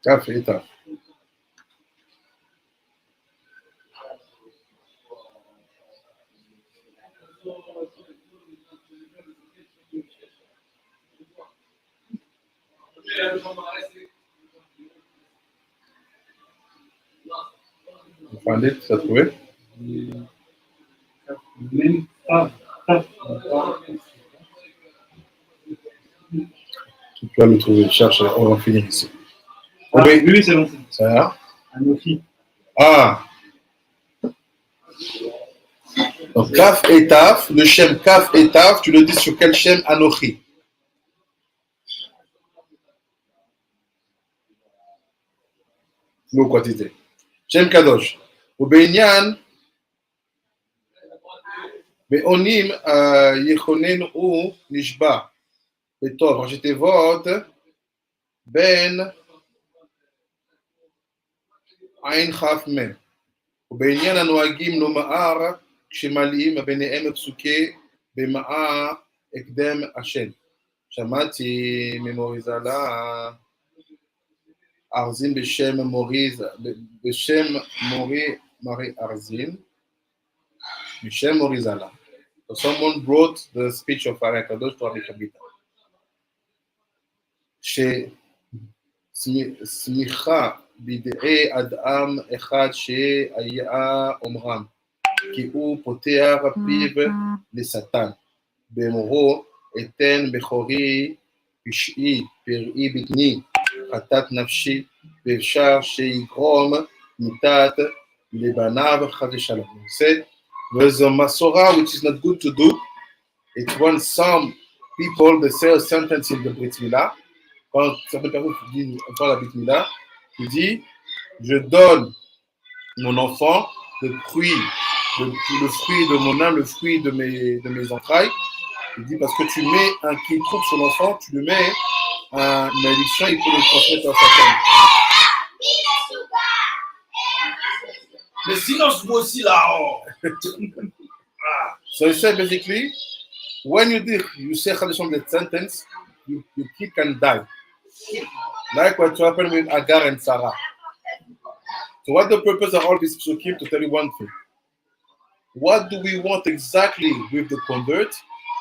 Kaf et Taf. Vous findez, ça trouvé? Tu peux le trouver, cherche, on va finir ici. Ah, oui, c'est bon. Ça va? Anochi. Ah! Donc, Kaf et Taf, le Shem Kaf et Taf, tu le dis sur quel Shem? Anochi. Mot quantité. Shem Kadosh. Au Be'inyan, Be'onim, Yechonen ou Nishba. Betov, j'étais vote, Ben, Ain Chaf Men. Au Be'inyan, Anoagim, Noma'ar, Shemalim, Benehem, Psuke, Bema'a, Ekdem, Hashem. Shamati, Memorizala. Arzin Beshem Moriz, Beshem Mori Arzin, Beshem Morizala. So someone brought the speech of Ari HaKadosh to Rabbi Kabita. Smicha bidei Adam Echad she'aya Omram, ki hu poteach piv lesatan, be'emoro eten bechori pish'i per'i bitni. חטאת נפשי, ואפשר שיגרום מיתת לבניו חס ושלום. He said, there's a Masorah which is not good to do. It's when some people, they say a sentence in the Brit Milah, quand certaines personnes disent encore la Brit Milah, il dit, je donne mon enfant le fruit de mon âme, le fruit de mes entrailles. Il dit, parce que tu mets un qui trouve son enfant, tu le mets une malédiction, il peut le transmettre à sa femme. Mais sinon, je vois aussi là-haut. So he said basically, when you say Chadashon that sentence, your kid can die. Like what happened with Agar and Sarah. So what the purpose of all these psukim? To tell you one thing. What do we want exactly with the convert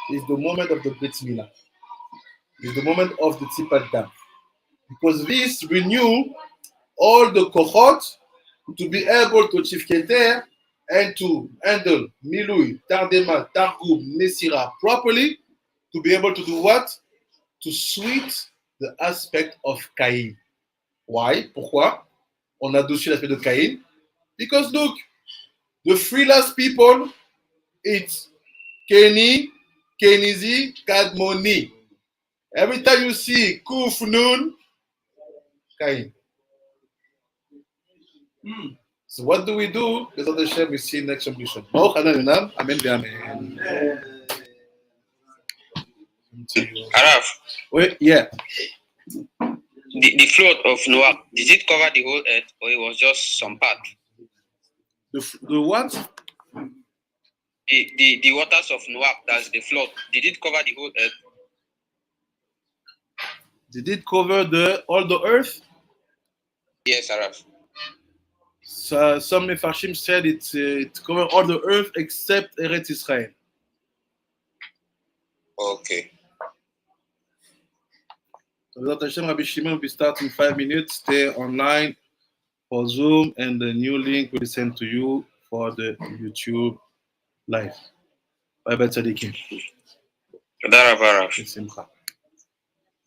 is the moment of the Brit Milah. Is the moment of the Tzipat Dam. Because this renew all the kohot to be able to achieve Keter and to handle Milui, Tardema, Targum, Nesira properly, to be able to do what? To sweet the aspect of Cain. Why? Pourquoi? On a adouci l'aspect de Cain. Because look, the three last people, it's Keni, Kenizi, Kadmoni. Every time you see Kuf Nun, Cain. So what do we do? Bezat Hashem, we see next completion. Baruch Adonai Yonam, Amen ve'Amen. Araf, Wait, yeah. the flood of Noah, did it cover the whole earth or it was just some part? The what? The waters of Noah, that's the flood, did it cover the whole earth? Did it cover all the earth? Yes, Araf. So, some Mefarshim said it covered all the earth except Eretz Israel. Okay. So Bezat Hashem, Rabbi Shimon will be starting in 5 minutes. Stay online for Zoom, and the new link will be sent to you for the YouTube live. Bye bye, Tzadikim. Thank you, Araf. Simcha.